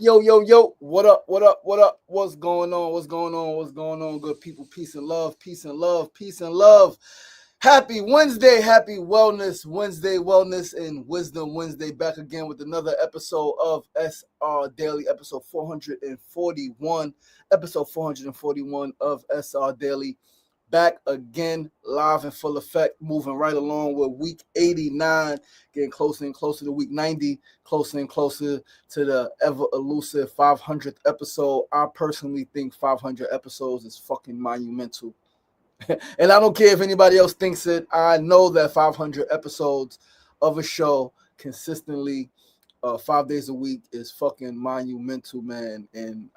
Yo, yo, yo, what up, what up, what up? What's going on? What's going on? What's going on, good people? Peace and love, peace and love, peace and love. Happy Wednesday, happy Wellness Wednesday, Wellness and Wisdom Wednesday. Back again with another episode of SR Daily, episode 441. Episode 441 of SR Daily. Back again, live in full effect, moving right along with week 89, getting closer and closer to week 90, closer and closer to the ever elusive 500th episode. I personally think 500 episodes is fucking monumental. And I don't care if anybody else thinks it. I know that 500 episodes of a show consistently, 5 days a week is fucking monumental, man. And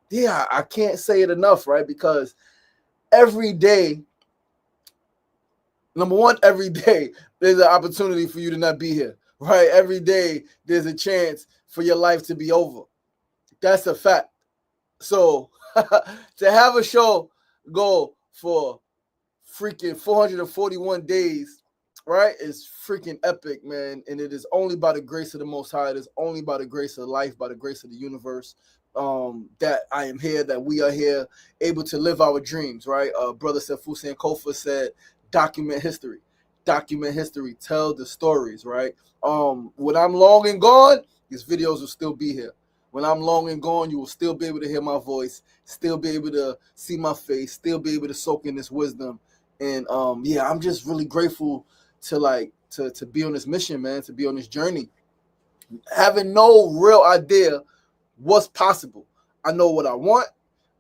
yeah, I can't say it enough, right? Because every day, number one, every day there's an opportunity for you to not be here, right? Every day there's a chance for your life to be over. That's a fact. So to have a show go for freaking 441 days, right, is freaking epic, man. And it is only by the grace of the Most High. It is only by the grace of life, by the grace of the universe, that I am here, that we are here, able to live our dreams, right? Brother Sefu Sankofa said, document history, tell the stories, right? When I'm long and gone, these videos will still be here. When I'm long and gone, you will still be able to hear my voice, still be able to see my face, still be able to soak in this wisdom. And yeah, I'm just really grateful to be on this mission, man, to be on this journey, having no real idea what's possible. I know what I want.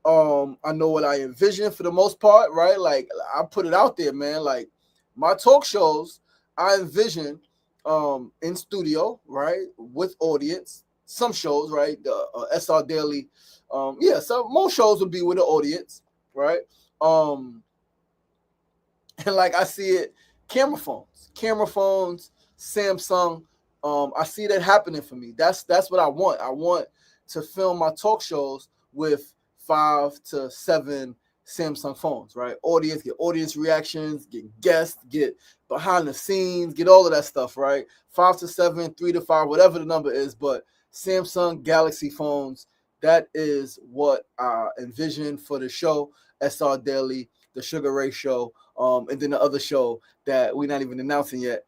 I know what I envision for the most part, right? Like, I put it out there, man. Like, my talk shows, I envision in studio, right, with audience. Some shows, right, the SR Daily, yeah, so most shows would be with the audience, right? And like, I see it, camera phones, Samsung. I see that happening for me. That's what I want. I want to film my talk shows with 5 to 7 Samsung phones, right? Audience, get audience reactions, get guests, get behind the scenes, get all of that stuff, right? 5 to 7, 3 to 5, whatever the number is, but Samsung Galaxy phones, that is what I envision for the show, SR Daily, the Sugar Ray Show, and then the other show that we're not even announcing yet,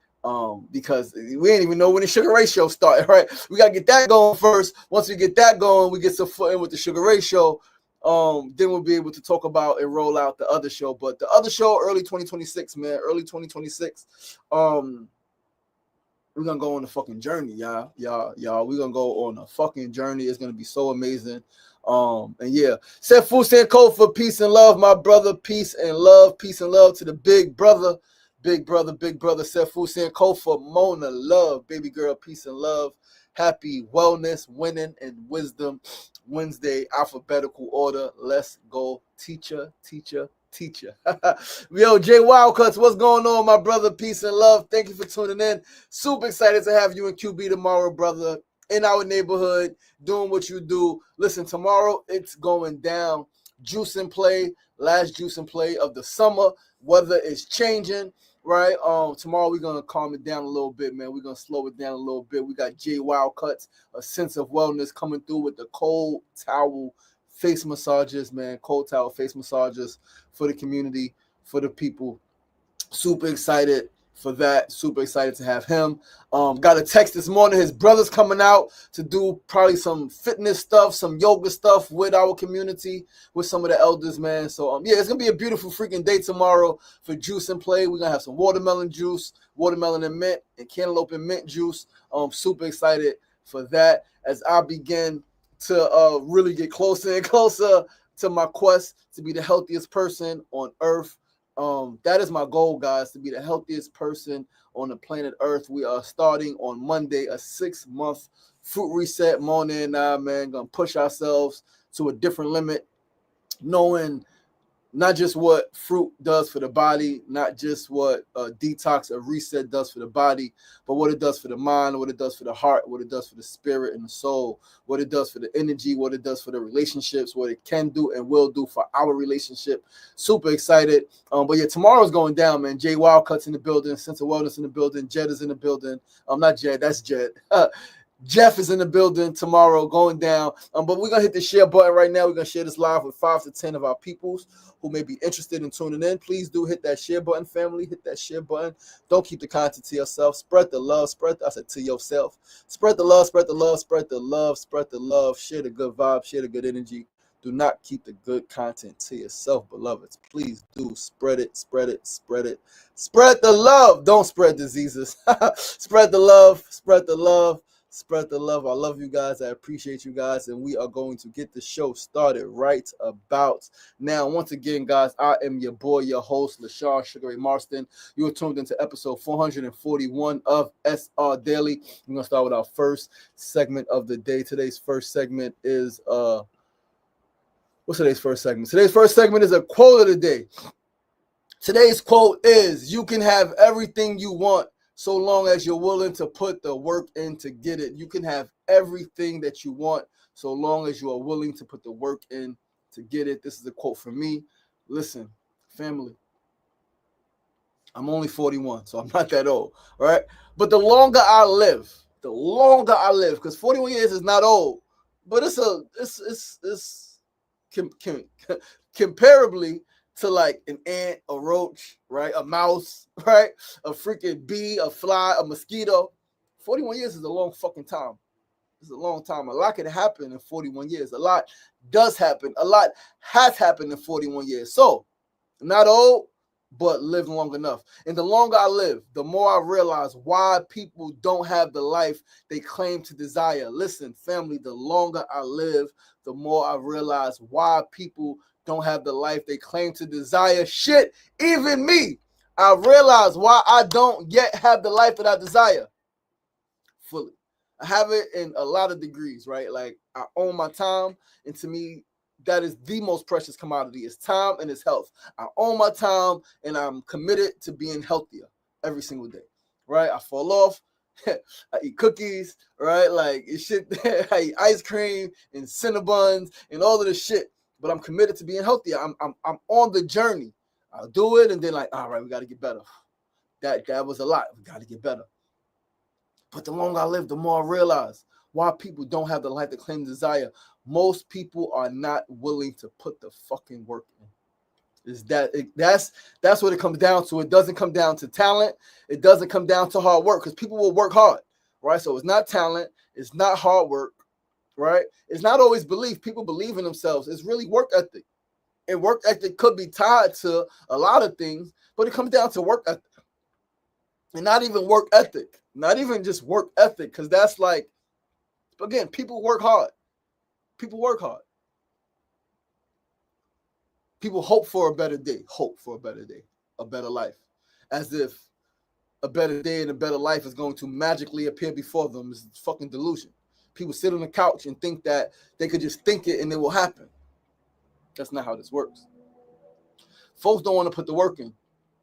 because we ain't even know when the Sugar Ray Show started, right? We got to get that going first. Once we get that going, we get some footing with the Sugar Ray Show. Then we'll be able to talk about and roll out the other show. But the other show, early 2026, man, early 2026. We're going to go on a fucking journey, y'all. We're going to go on a fucking journey. It's going to be so amazing. And yeah, Sefu Sankofa, peace and love, my brother. Peace and love to the big brother, Sefu Sankofa, Mona Love, baby girl, peace and love. Happy Wellness, Winning, and Wisdom Wednesday, alphabetical order. Let's go, teacher. Yo, Jay Wildcuts, what's going on, my brother? Peace and love. Thank you for tuning in. Super excited to have you in QB tomorrow, brother, in our neighborhood, doing what you do. Listen, tomorrow it's going down. Juice and play, last juice and play of the summer. Weather is changing, right? Tomorrow we're gonna calm it down a little bit, man. We're gonna slow it down a little bit. We got Jay Wildcuts, a sense of wellness, coming through with the cold towel face massages, man. Cold towel face massages for the community, for the people. Super excited for that. Super excited to have him. Got a text this morning. His brother's coming out to do probably some fitness stuff, some yoga stuff with our community, with some of the elders, man. So yeah, it's gonna be a beautiful freaking day tomorrow for juice and play. We're gonna have some watermelon juice, watermelon and mint, and cantaloupe and mint juice. Super excited for that as I begin to really get closer and closer to my quest to be the healthiest person on earth. That is my goal, guys, to be the healthiest person on the planet Earth. We are starting on Monday, a 6-month fruit reset. Mona and I, man, gonna push ourselves to a different limit, knowing not just what fruit does for the body, not just what detox or reset does for the body, but what it does for the mind, what it does for the heart, what it does for the spirit and the soul, what it does for the energy, what it does for the relationships, what it can do and will do for our relationship. Super excited. But yeah, tomorrow's going down, man. Jay Wildcut's in the building, Sense of Wellness in the building, Jed is in the building. Not Jed, that's Jed. Jeff is in the building tomorrow going down. But we're going to hit the share button right now. We're going to share this live with 5 to 10 of our peoples who may be interested in tuning in. Please do hit that share button, family. Hit that share button. Don't keep the content to yourself. Spread the love. I said to yourself. Spread the love, spread the love, spread the love, spread the love. Share the good vibe, share the good energy. Do not keep the good content to yourself, beloveds. Please do spread it, spread it, spread it. Spread the love. Don't spread diseases. Spread the love, spread the love. Spread the love. I love you guys. I appreciate you guys. And we are going to get the show started right about now. Once again, guys, I am your boy, your host, LaShawn Sugar Ray Marston. You are tuned into episode 441 of SR Daily. We're going to start with our first segment of the day. Today's first segment is, what's today's first segment? Today's first segment is a quote of the day. Today's quote is, you can have everything you want so long as you're willing to put the work in to get it. You can have everything that you want so long as you are willing to put the work in to get it. This is a quote from me. Listen, family, I'm only 41, so I'm not that old, all right? But the longer I live, because 41 years is not old, but it's comparably to like an ant, a roach, right? A mouse, right? A freaking bee, a fly, a mosquito. 41 years is a long fucking time. It's a long time. A lot can happen in 41 years. A lot does happen. A lot has happened in 41 years. So, not old, but live long enough. And the longer I live, the more I realize why people don't have the life they claim to desire. Listen, family, the longer I live, the more I realize why people don't have the life they claim to desire. Shit, even me. I realize why I don't yet have the life that I desire fully. I have it in a lot of degrees, right? Like, I own my time, and to me, that is the most precious commodity. It's time and it's health. I own my time, and I'm committed to being healthier every single day, right? I fall off. I eat cookies, right? Like, it's shit. I eat ice cream and Cinnabons and all of this shit. But I'm committed to being healthier. I'm on the journey. I'll do it, and then like, all right, we got to get better. That was a lot. We got to get better. But the longer I live, the more I realize why people don't have the life they claim to desire. Most people are not willing to put the fucking work in. That's what it comes down to. It doesn't come down to talent. It doesn't come down to hard work, because people will work hard, right? So it's not talent. It's not hard work, right? It's not always belief. People believe in themselves. It's really work ethic. And work ethic could be tied to a lot of things, but it comes down to work ethic. And not even work ethic. Not even just work ethic, because that's like, again, people work hard. People work hard. People hope for a better day. Hope for a better day. A better life. As if a better day and a better life is going to magically appear before them. It's fucking delusion. People sit on the couch and think that they could just think it and it will happen. That's not how this works. Folks don't want to put the work in.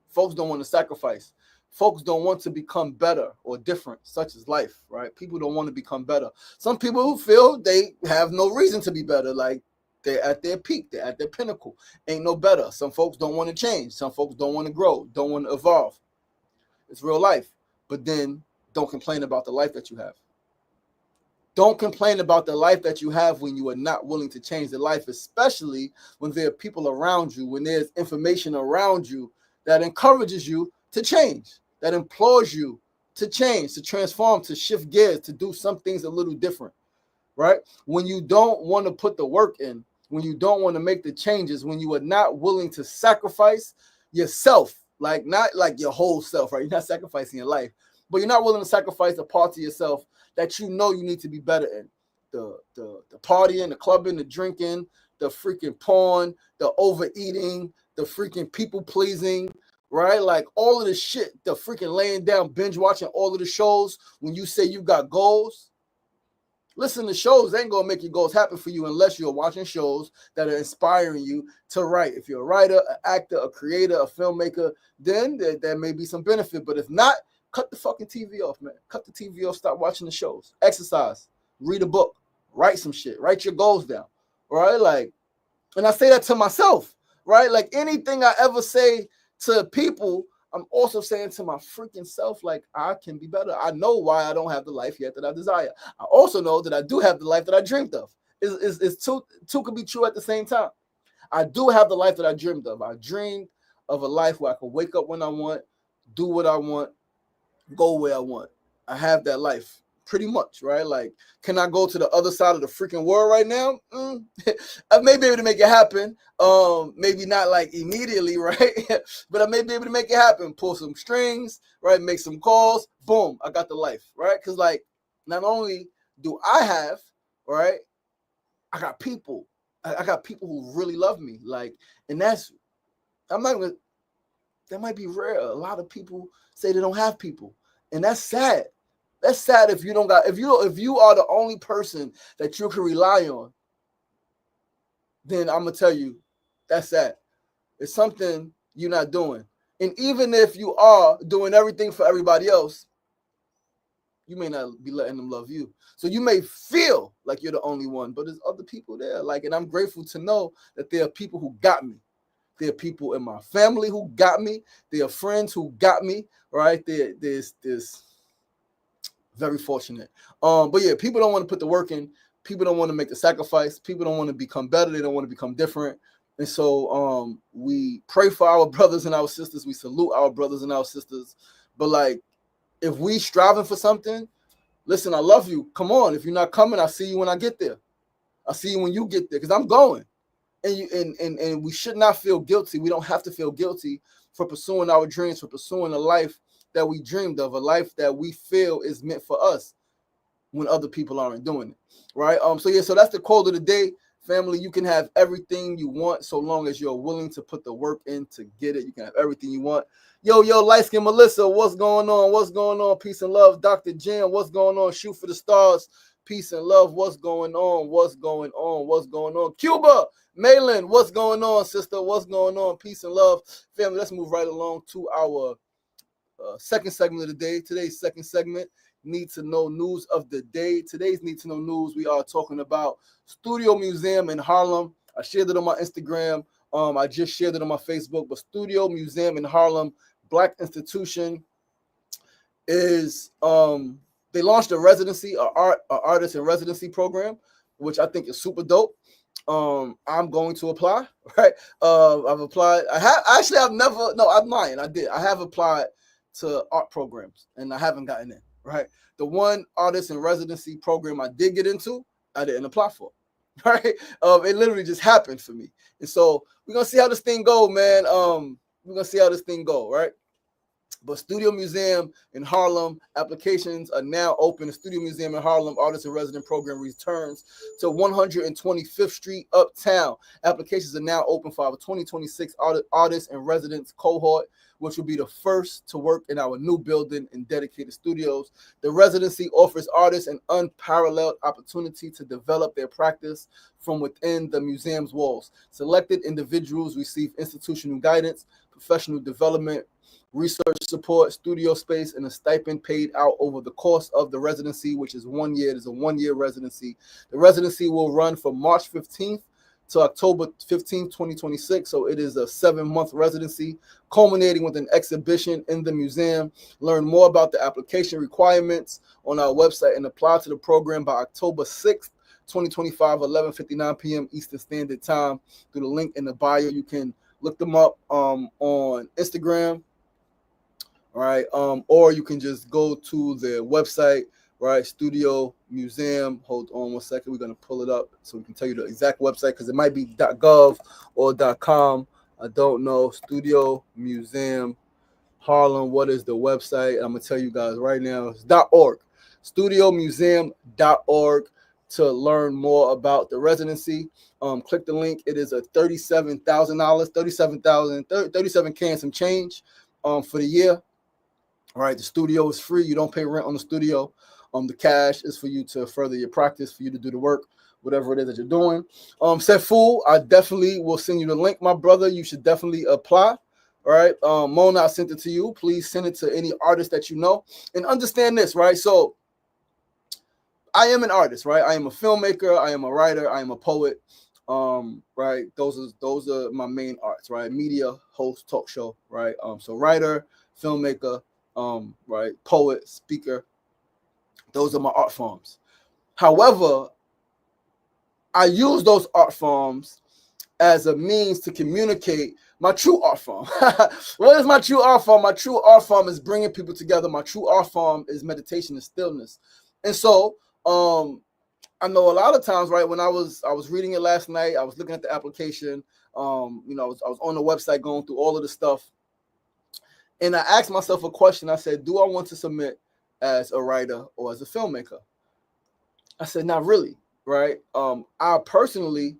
Folks don't want to sacrifice. Folks don't want to become better or different, such as life, right? People don't want to become better. Some people who feel they have no reason to be better, like they're at their peak, they're at their pinnacle, ain't no better. Some folks don't want to change. Some folks don't want to grow, don't want to evolve. It's real life. But then don't complain about the life that you have. Don't complain about the life that you have when you are not willing to change the life, especially when there are people around you, when there's information around you that encourages you to change, that implores you to change, to transform, to shift gears, to do some things a little different, right? When you don't want to put the work in, when you don't want to make the changes, when you are not willing to sacrifice yourself, like not like your whole self, right? You're not sacrificing your life, but you're not willing to sacrifice the parts of yourself that you know you need to be better in. The partying, the clubbing, the drinking, the freaking porn, the overeating, the freaking people pleasing, right? Like all of the shit, the freaking laying down, binge watching all of the shows. When you say you got goals, listen, the shows ain't gonna make your goals happen for you unless you're watching shows that are inspiring you to write. If you're a writer, an actor, a creator, a filmmaker, then there may be some benefit. But if not, cut the fucking TV off, man. Cut the TV off. Stop watching the shows. Exercise. Read a book. Write some shit. Write your goals down. Right? Like, and I say that to myself, right? Like anything I ever say to people, I'm also saying to my freaking self, like, I can be better. I know why I don't have the life yet that I desire. I also know that I do have the life that I dreamed of. It's two can be true at the same time. I do have the life that I dreamed of. I dreamed of a life where I could wake up when I want, do what I want, go where I want. I have that life pretty much, right? Like, can I go to the other side of the freaking world right now? I may be able to make it happen. Maybe not like immediately, right? But I may be able to make it happen. Pull some strings, right? Make some calls. Boom, I got the life, right? Because like, not only do I have, right? I got people. I got people who really love me. Like, and I'm not gonna. That might be rare. A lot of people say they don't have people, and that's sad. That's sad if you don't got if you are the only person that you can rely on, then I'm gonna tell you that's sad. It's something you're not doing. And even if you are doing everything for everybody else, you may not be letting them love you. So you may feel like you're the only one, but there's other people there. Like, and I'm grateful to know that there are people who got me. There are people in my family who got me. There are friends who got me. Right? There's very fortunate. But yeah, people don't want to put the work in. People don't want to make the sacrifice. People don't want to become better. They don't want to become different. And so we pray for our brothers and our sisters. We salute our brothers and our sisters. But like, if we striving for something, listen, I love you. Come on. If you're not coming, I'll see you when I get there. I'll see you when you get there, because I'm going. And we should not feel guilty. We don't have to feel guilty for pursuing our dreams, for pursuing a life that we dreamed of, a life that we feel is meant for us when other people aren't doing it, right? So that's the quote of the day, family. You can have everything you want so long as you're willing to put the work in to get it. You can have everything you want. Yo, light skin Melissa, what's going on? What's going on? Peace and love. Dr. Jim, what's going on? Shoot for the stars. Peace and love. What's going on? What's going on? What's going on? Cuba, Malin, what's going on, sister? What's going on? Peace and love. Family, let's move right along to our second segment of the day. Today's second segment, Need to Know News of the Day. Today's Need to Know News, we are talking about Studio Museum in Harlem. I shared it on my Instagram. I just shared it on my Facebook. But Studio Museum in Harlem, Black institution, is they launched a residency, a artist in residency program, which I think is super dope. I'm going to apply, right? I've applied. I'm lying. I have applied to art programs and I haven't gotten in, right? The one artist in residency program I did get into, I didn't apply for, right? It literally just happened for me. And so we're going to see how this thing go, man. We're going to see how this thing go, right? But Studio Museum in Harlem, applications are now open. The Studio Museum in Harlem Artist in Resident Program returns to 125th Street, Uptown. Applications are now open for our 2026 Artists in Residence cohort, which will be the first to work in our new building and dedicated studios. The residency offers artists an unparalleled opportunity to develop their practice from within the museum's walls. Selected individuals receive institutional guidance, professional development, research support, studio space, and a stipend paid out over the course of the residency, which is 1 year. It is a 1-year residency. The residency will run from March 15th to October 15th, 2026. So it is a 7-month residency, culminating with an exhibition in the museum. Learn more about the application requirements on our website and apply to the program by October 6th, 2025, 11:59 p.m. Eastern Standard Time through the link in the bio. You can look them up on Instagram. All right. Or you can just go to their website, right? Studio Museum. Hold on 1 second. We're going to pull it up so we can tell you the exact website, because it might be .gov or .com. I don't know. Studio Museum Harlem. What is the website? I'm going to tell you guys right now. It's .org. StudioMuseum.org to learn more about the residency. Click the link. It is a $37,000, 37K and some change for the year. All right, the studio is free. You don't pay rent on the studio. The cash is for you to further your practice, for you to do the work, whatever it is that you're doing. Sefu, I definitely will send you the link, my brother. You should definitely apply. All right. Mona, I sent it to you. Please send it to any artist that you know. And understand this, right? So I am an artist, right? I am a filmmaker. I am a writer. I am a poet. Right. Those are my main arts, right? Media, host, talk show, right? So writer, filmmaker, right, poet, speaker. Those are my art forms. However, I use those art forms as a means to communicate my true art form. What is my true art form? My true art form is bringing people together. My true art form is meditation and stillness. And so, I know a lot of times, right, when I was reading it last night, I was looking at the application, I was on the website going through all of the stuff, and I asked myself a question. I said, do I want to submit as a writer or as a filmmaker? I said, not really, right? I personally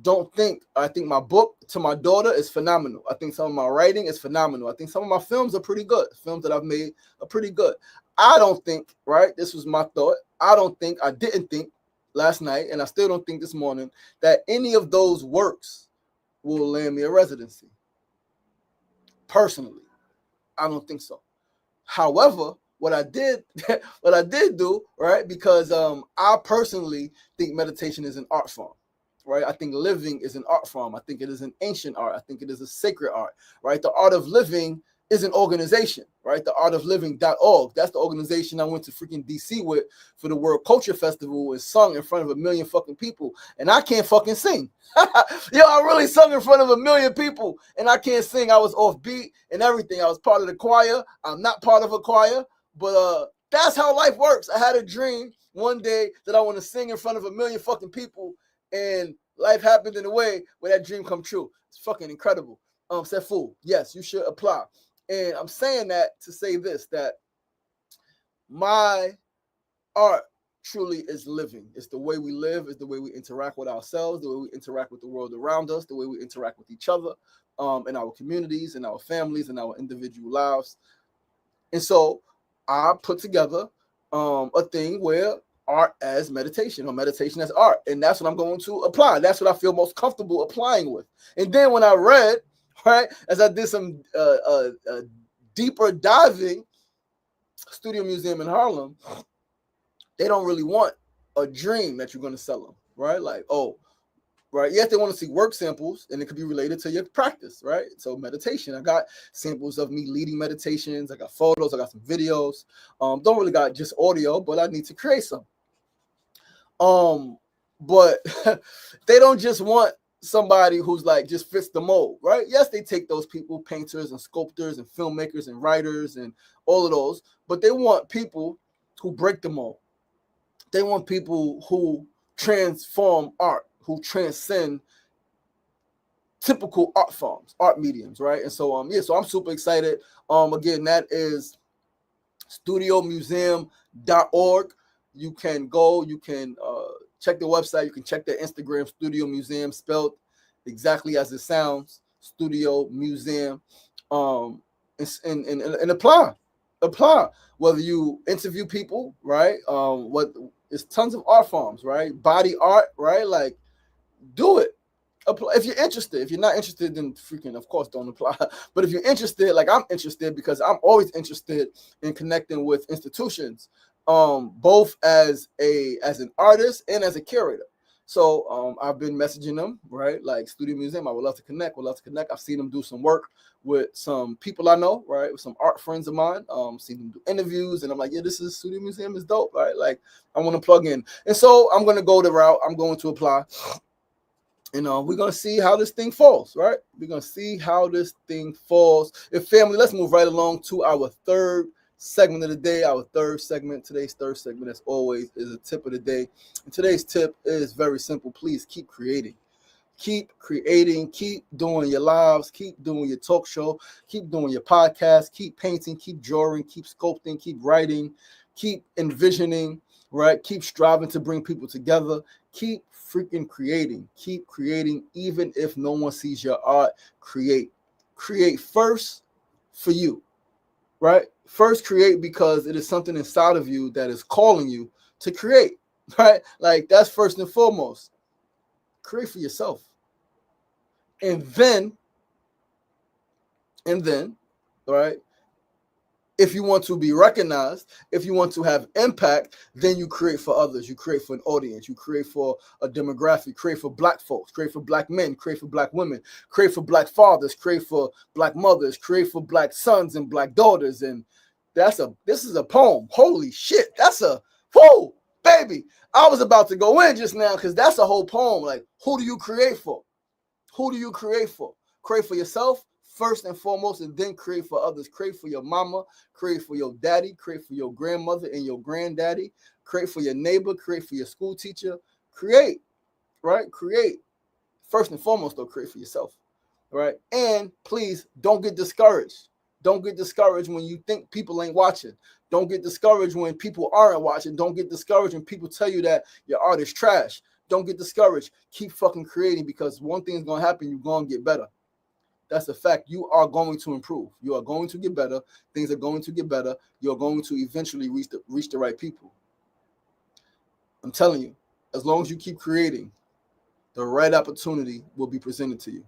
don't think, I think my book to my daughter is phenomenal. I think some of my writing is phenomenal. I think some of my films are pretty good. Films that I've made are pretty good. I don't think, right, this was my thought, I didn't think last night, and I still don't think this morning, that any of those works will land me a residency. Personally, I don't think so. However, what I did do, right, because I personally think meditation is an art form, right? I think living is an art form. I think it is an ancient art. I think it is a sacred art, right? The art of living is an organization, right? The artofliving.org. That's the organization I went to freaking DC with for the World Culture Festival and sung in front of a million fucking people. And I can't fucking sing. Yo, I really sung in front of a million people and I can't sing. I was off beat and everything. I was part of the choir. I'm not part of a choir, but that's how life works. I had a dream one day that I want to sing in front of a million fucking people, and life happened in a way where that dream come true. It's fucking incredible. Said fool, yes, you should apply. And I'm saying that to say this, that my art truly is living. It's the way we live, it's the way we interact with ourselves, the way we interact with the world around us, the way we interact with each other, in our communities, in our families, in our individual lives. And so I put together a thing where art as meditation or meditation as art. And that's what I'm going to apply. That's what I feel most comfortable applying with. And then when I read, right, as I did some deeper diving, Studio Museum in Harlem, they don't really want a dream that you're going to sell them, right? Like, oh, right. Yes, they want to see work samples, and it could be related to your practice, right? So meditation, I got samples of me leading meditations. I got photos. I got some videos. Don't really got just audio, but I need to create some. But they don't just want somebody who's like just fits the mold, right? Yes, they take those people, painters and sculptors and filmmakers and writers and all of those, but they want people who break the mold. They want people who transform art, who transcend typical art forms, art mediums, right? And so so I'm super excited. Again, that is studiomuseum.org. You can go, you can check the website, you can check their Instagram, Studio Museum, spelled exactly as it sounds, Studio Museum, and apply. Whether you interview people, right? It's tons of art forms, right? Body art, right? Like, do it. Apply if you're interested. If you're not interested, then freaking, of course, don't apply. But if you're interested, like I'm interested, because I'm always interested in connecting with institutions, both as an artist and as a curator. So I've been messaging them, right? Like Studio Museum, I would love to connect. I've seen them do some work with some people I know, right? With some art friends of mine. Seen them do interviews, and I'm like, yeah, this is Studio Museum is dope, right? Like, I want to plug in. And so I'm gonna go the route. I'm going to apply. And we're going to see how this thing falls, right? We're going to see how this thing falls. And family, let's move right along to our third segment of the day. Today's third segment, as always, is a tip of the day. And today's tip is very simple. Please keep creating. Keep creating. Keep doing your lives. Keep doing your talk show. Keep doing your podcast. Keep painting. Keep drawing. Keep sculpting. Keep writing. Keep envisioning, right? Keep striving to bring people together. Keep freaking creating. Keep creating, even if no one sees your art. Create first for you, right? First create, because it is something inside of you that is calling you to create, right? Like, that's first and foremost. Create for yourself. And then, right, If you want to be recognized, if you want to have impact, then you create for others. You create for an audience. You create for a demographic. Create for black folks. Create for black men. Create for black women. Create for black fathers. Create for black mothers. Create for black sons and black daughters. And this is a poem. Holy shit. That's a, whoa, baby. I was about to go in just now because that's a whole poem. Like, who do you create for? Who do you create for? Create for yourself first and foremost, and then create for others. Create for your mama, create for your daddy, create for your grandmother and your granddaddy, create for your neighbor, create for your school teacher. Create, right? Create. First and foremost, though, create for yourself, right? And please don't get discouraged. Don't get discouraged when you think people ain't watching. Don't get discouraged when people aren't watching. Don't get discouraged when people tell you that your art is trash. Don't get discouraged. Keep fucking creating, because one thing is going to happen. You're going to get better. That's a fact. You are going to improve. You are going to get better. Things are going to get better. You're going to eventually reach the right people. I'm telling you, as long as you keep creating, the right opportunity will be presented to you.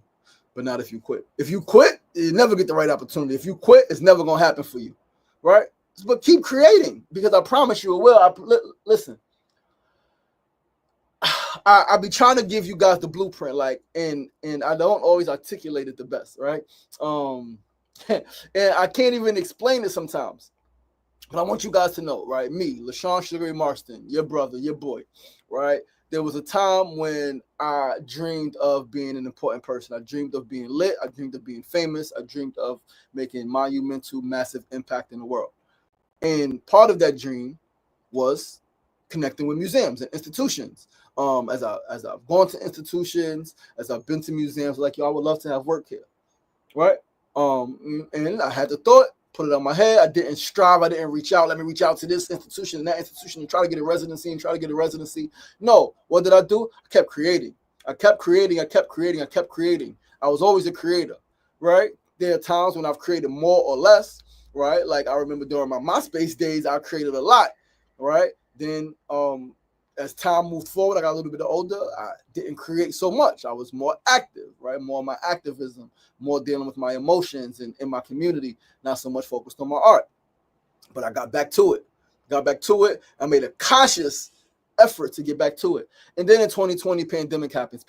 But not if you quit. If you quit, you never get the right opportunity. If you quit, it's never going to happen for you, right? But keep creating, because I promise you it will. Listen, I be trying to give you guys the blueprint, like, and I don't always articulate it the best, right? And I can't even explain it sometimes. But I want you guys to know, right? Me, LaShawn Sugar Marston, your brother, your boy, right? There was a time when I dreamed of being an important person. I dreamed of being lit. I dreamed of being famous. I dreamed of making monumental, massive impact in the world. And part of that dream was connecting with museums and institutions. As I've gone to institutions, as I've been to museums, like, yo, I would love to have work here, right? And I had the thought, put it on my head. I didn't strive. I didn't reach out. Let me reach out to this institution and that institution and try to get a residency and try to get a residency. No, what did I do? I kept creating. I kept creating. I kept creating. I kept creating. I was always a creator, right? There are times when I've created more or less, right? Like, I remember during my MySpace days, I created a lot, right? Then, as time moved forward, I got a little bit older. I didn't create so much. I was more active, right? More of my activism, more dealing with my emotions and in my community, not so much focused on my art. But I got back to it. I made a conscious effort to get back to it. And then in 2020, pandemic happens.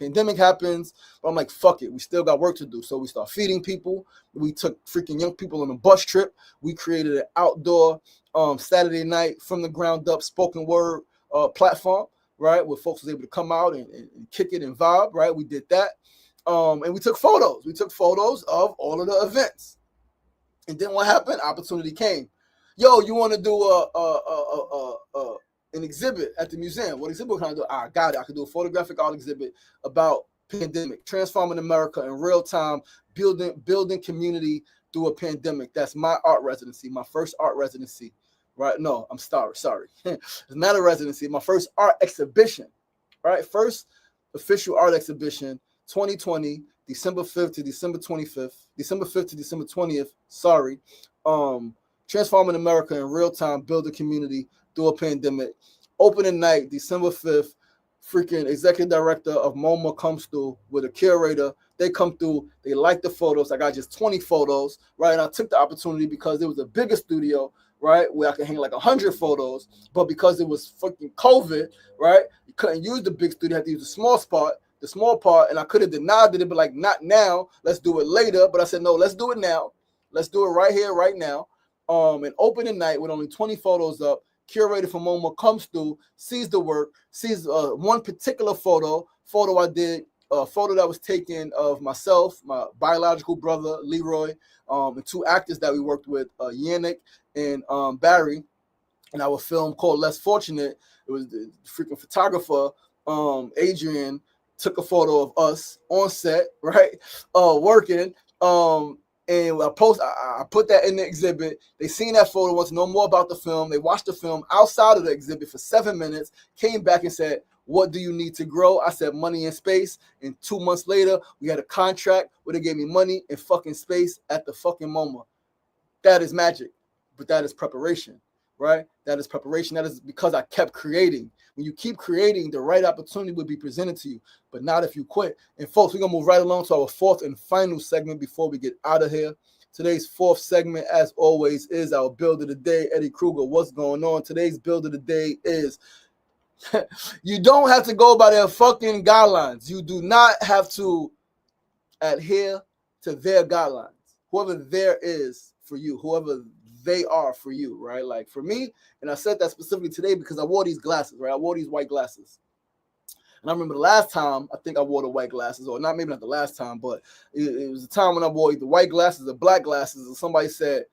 But I'm like, fuck it. We still got work to do. So we start feeding people. We took freaking young people on a bus trip. We created an outdoor Saturday night from the ground up spoken word platform, right, where folks was able to come out and kick it and vibe, right? We did that, and we took photos. Of all of the events. And then what happened? Opportunity came. Yo, you want to do an exhibit at the museum? What exhibit can I do? I got it. I can do a photographic art exhibit about pandemic, transforming America in real time, building community through a pandemic. That's my art residency, my first art residency. Right? No, I'm sorry. It's not a residency. My first art exhibition, right? First official art exhibition, 2020, December 5th to December 25th, December 5th to December 20th. Sorry. Transforming America in real time, building community through a pandemic. Opening night, December 5th. Freaking executive director of MoMA comes through with a curator. They come through. They like the photos. I got just 20 photos, right? And I took the opportunity because it was a bigger studio, right, where I could hang like 100 photos, but because it was fucking COVID, right, you couldn't use the big studio, you had to use the small part, and I could have denied it, but like, not now, let's do it later. But I said, no, let's do it now. Let's do it right here, right now. And opening night with only 20 photos up, curator from MoMA comes through, sees the work, sees one particular photo I did, a photo that was taken of myself, my biological brother, Leroy, and two actors that we worked with, Yannick and Barry, and our film called Less Fortunate. It was the freaking photographer, Adrian, took a photo of us on set, right, working, and I put that in the exhibit. They seen that photo, want to know more about the film. They watched the film outside of the exhibit for 7 minutes, came back and said, what do you need to grow? I said, money and space. And 2 months later, we had a contract where they gave me money and fucking space at the fucking MoMA. That is magic, but that is preparation, right? That is preparation. That is because I kept creating. When you keep creating, the right opportunity will be presented to you, but not if you quit. And folks, we're going to move right along to our fourth and final segment before we get out of here. Today's fourth segment, as always, is our build of the day. Eddie Kruger, what's going on? Today's build of the day is you don't have to go by their fucking guidelines. You do not have to adhere to their guidelines. Whoever there is for you, whoever they are for you, right? Like for me, and I said that specifically today because I wore these glasses, right? I wore these white glasses. And I remember the last time, I think I wore the white glasses, or maybe not the last time, but it was a time when I wore the white glasses, the black glasses, and somebody said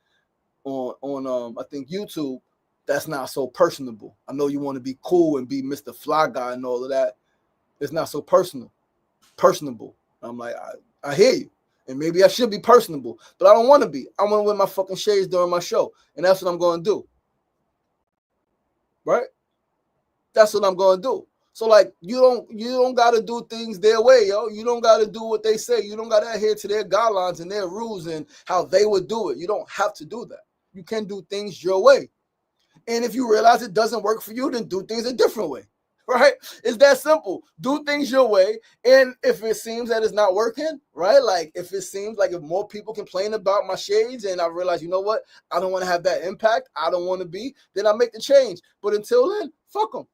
on I think YouTube, that's not so personable. I know you want to be cool and be Mr. Fly Guy and all of that. It's not so personable. I'm like, I hear you. And maybe I should be personable, but I don't want to be. I want to wear my fucking shades during my show. And that's what I'm going to do. Right? That's what I'm going to do. So like you don't gotta do things their way, yo. You don't gotta do what they say. You don't gotta adhere to their guidelines and their rules and how they would do it. You don't have to do that. You can do things your way. And if you realize it doesn't work for you, then do things a different way. Right? It's that simple. Do things your way. And if it seems that it's not working, right? Like if it seems like if more people complain about my shades and I realize, you know what, I don't want to have that impact, I don't want to be, then I make the change. But until then, fuck them.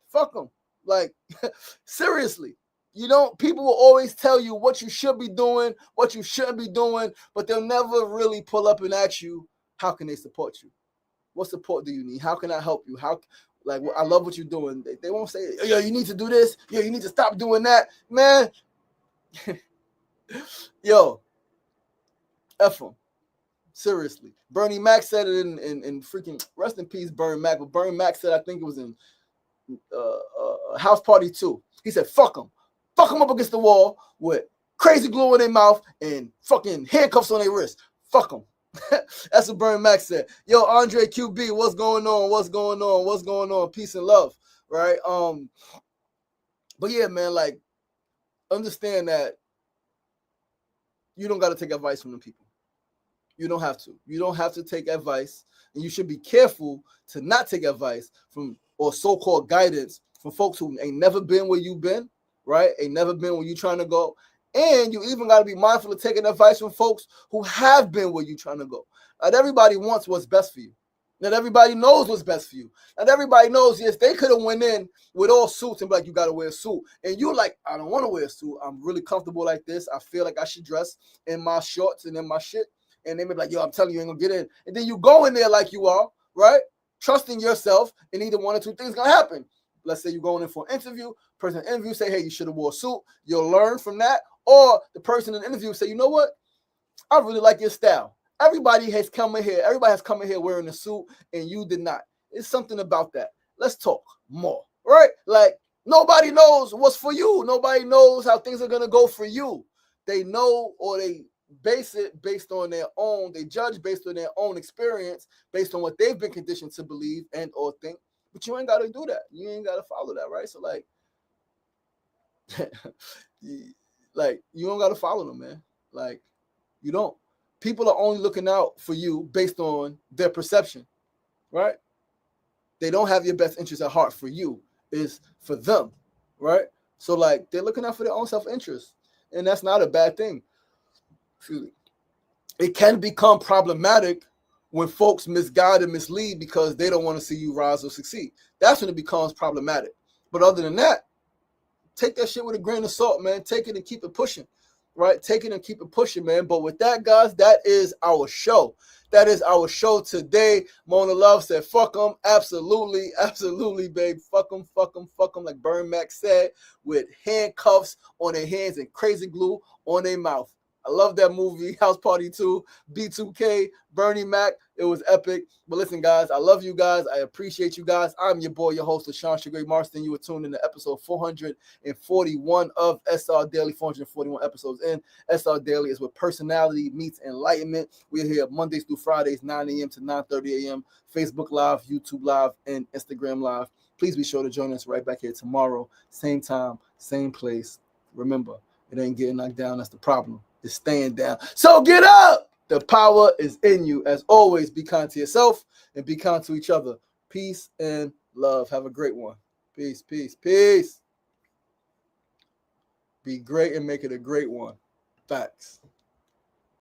Fuck them. Like, seriously, people will always tell you what you should be doing, what you shouldn't be doing, but they'll never really pull up and ask you, how can they support you? What support do you need? How can I help you? I love what you're doing. They won't say, yo, you need to do this. Yo, you need to stop doing that. Man, yo, F them. Seriously. Bernie Mac said it in freaking, rest in peace, Bernie Mac, but Bernie Mac said, I think it was in House Party 2. He said, fuck them up against the wall with crazy glue in their mouth and fucking handcuffs on their wrist. Fuck them. That's what Bernie Mac said. Yo, Andre QB, what's going on? Peace and love, right? But yeah, man, like, understand that you don't got to take advice from the people. You don't have to. You don't have to take advice, and you should be careful to not take advice from or so-called guidance from folks who ain't never been where you've been, right? Ain't never been where you're trying to go. And you even got to be mindful of taking advice from folks who have been where you're trying to go. Not everybody wants what's best for you. Not everybody knows what's best for you. Not everybody knows, yes, they could have went in with all suits and be like, you got to wear a suit. And you're like, I don't want to wear a suit. I'm really comfortable like this. I feel like I should dress in my shorts and in my shit. And they be like, yo, I'm telling you, you ain't going to get in. And then you go in there like you are, right? Trusting yourself, and either one or two things going to happen. Let's say you're going in for an interview. Person in the interview say, hey, you should have wore a suit. You'll learn from that. Or the person in the interview say, you know what? I really like your style. Everybody has come in here wearing a suit, and you did not. It's something about that. Let's talk more, right? Like, nobody knows what's for you. Nobody knows how things are going to go for you. They know, or they base it based on their own. They judge based on their own experience, based on what they've been conditioned to believe and or think. But you ain't got to do that. You ain't got to follow that, right? So, like, you don't got to follow them, man. Like, you don't. People are only looking out for you based on their perception, right? They don't have your best interest at heart for you. It's for them, right? So, like, they're looking out for their own self-interest. And that's not a bad thing. Excuse me. It can become problematic when folks misguide and mislead because they don't want to see you rise or succeed. That's when it becomes problematic. But other than that, take that shit with a grain of salt, man. Take it and keep it pushing, right? Take it and keep it pushing, man. But with that, guys, that is our show. That is our show today. Mona Love said, fuck them. Absolutely, absolutely, babe. Fuck them, like Bernie Mac said, with handcuffs on their hands and crazy glue on their mouth. I love that movie, House Party 2, B2K, Bernie Mac. It was epic. But listen, guys, I love you guys. I appreciate you guys. I'm your boy, your host, LaShawn Sugar Marston. You were tuned in to episode 441 of SR Daily, 441 episodes in. SR Daily is where personality meets enlightenment. We're here Mondays through Fridays, 9 a.m. to 9:30 a.m., Facebook Live, YouTube Live, and Instagram Live. Please be sure to join us right back here tomorrow. Same time, same place. Remember, it ain't getting knocked down. That's the problem. It's staying down. So get up. The power is in you. As always, be kind to yourself and be kind to each other. Peace and love. Have a great one. Peace, peace, peace. Be great and make it a great one. Facts.